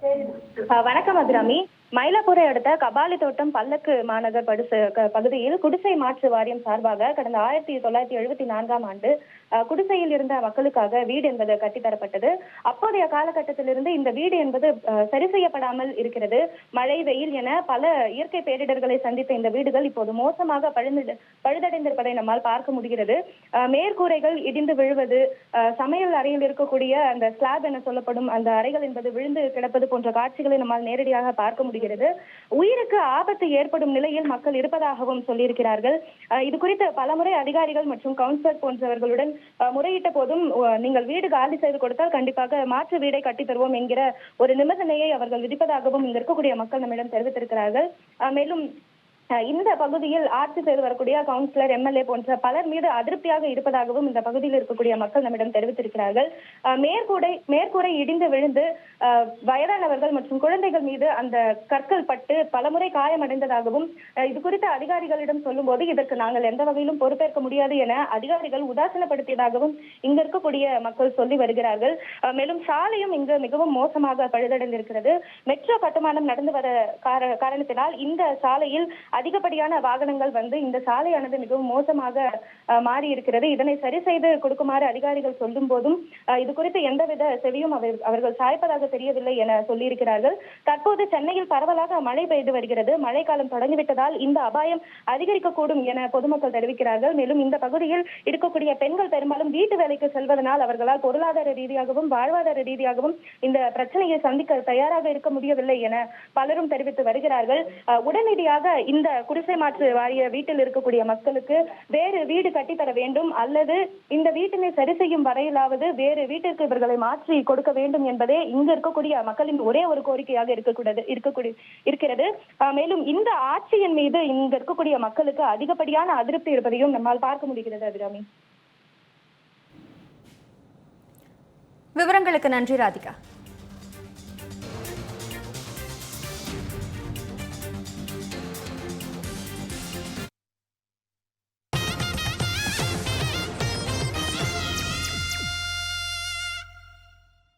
வணக்கம் அபிராமி. மயிலாப்பூரை அடுத்த கபாலி தோட்டம் பல்லக்கு மாநகர் பகுதியில் குடிசை மாற்று வாரியம் சார்பாக கடந்த 1974ஆம் ஆண்டு குடிசையில் இருந்த மக்களுக்காக வீடு என்பது கட்டித்தரப்பட்டது. அப்போதைய காலகட்டத்திலிருந்து இந்த வீடு என்பது சரி செய்யப்படாமல் இருக்கிறது. மழை, வெயில் என பல இயற்கை பேரிடர்களை சந்தித்த இந்த வீடுகள் இப்போது மோசமாக பழுதடைந்திருப்பதை நம்மால் பார்க்க முடிகிறது. மேற்கூரைகள் இடிந்து விழுவது, சமையல் அறையில் இருக்கக்கூடிய அந்த ஸ்லாப் என சொல்லப்படும் அந்த அறைகள் என்பது விழுந்து கிடப்பது போன்ற காட்சிகளை நம்மால் நேரடியாக பார்க்க முடிகிறது. உயிருக்கு ஆபத்து ஏற்படும் நிலையில் மக்கள் இருப்பதாகவும் சொல்லியிருக்கிறார்கள். இது குறித்து பலமுறை அதிகாரிகள் மற்றும் கவுன்சிலர் போன்றவர்களுடன் முறையிட்ட போதும் நீங்கள் வீடு காலி செய்து கொடுத்தால் கண்டிப்பாக மாற்று வீடை கட்டித் தருவோம் என்கிற ஒரு நிபந்தனையை அவர்கள் விதிப்பதாகவும் இங்க இருக்கக்கூடிய மக்கள் நம்மிடம் தெரிவித்திருக்கிறார்கள். மேலும் இந்த பகுதியில் ஆட்சி செய்து வரக்கூடிய கவுன்சிலர், எம்எல்ஏ போன்ற பலர் மீது அதிருப்தியாக இருப்பதாகவும் இந்த பகுதியில் இருக்கக்கூடிய மக்கள் நம்மிடம் தெரிவித்திருக்கிறார்கள். மேற்கூரை இடிந்து விழுந்து வயதானவர்கள் மற்றும் குழந்தைகள் மீது அந்த கற்கள் பட்டு பலமுறை காயமடைந்ததாகவும் இது குறித்த அதிகாரிகளிடம் சொல்லும் போது இதற்கு நாங்கள் எந்த வகையிலும் பொறுப்பேற்க முடியாது என அதிகாரிகள் உதாசீனப்படுத்தியதாகவும் இங்க இருக்கக்கூடிய மக்கள் சொல்லி வருகிறார்கள். மேலும் சாலையும் இங்கு மிகவும் மோசமாக பழுதடைந்திருக்கிறது. மெட்ரோ கட்டுமானம் நடந்து வர காரணத்தினால் இந்த சாலையில் அதிகப்படியான வாகனங்கள் வந்து இந்த சாலையானது மிகவும் மோசமாக மாறி இருக்கிறது. இதனை சரி செய்து கொடுக்குமாறு அதிகாரிகள் சொல்லும் போதும் இது குறித்து எந்தவித செவியும் அவர்கள் சாய்ப்பதாக தெரியவில்லை என சொல்லியிருக்கிறார்கள். தற்போது சென்னையில் பரவலாக மழை பெய்து வருகிறது. மழைக்காலம் தொடங்கிவிட்டதால் இந்த அபாயம் அதிகரிக்கக்கூடும் என பொதுமக்கள் தெரிவிக்கிறார்கள். மேலும் இந்த பகுதியில் இருக்கக்கூடிய பெண்கள் பெரும்பாலும் வீட்டு வேலைக்கு செல்வதனால் அவர்களால் பொருளாதார ரீதியாகவும் வாழ்வாதார ரீதியாகவும் இந்த பிரச்சனையை சந்திக்க தயாராக இருக்க முடியவில்லை என பலரும் தெரிவித்து வருகிறார்கள். உடனடியாக இந்த குடிசை மாற்று வாரிய வீட்டில் இருக்கக்கூடிய மக்களுக்கு வேறு வீடு கட்டித்தர வேண்டும், அல்லது இந்த வீட்டினை சரி செய்யும் வரையிலாவது வேறு வீட்டிற்கு இவர்களை மாற்றி கொடுக்க வேண்டும் என்பதே இங்க இருக்கக்கூடிய மக்களின் ஒரே ஒரு கோரிக்கையாக இருக்கிறது. மேலும் இந்த ஆட்சியின் மீது இங்க இருக்கக்கூடிய மக்களுக்கு அதிகப்படியான அதிருப்தி இருப்பதையும் நம்மால் பார்க்க முடிகிறது. அபிராமி, விவரங்களுக்கு நன்றி ராதிகா.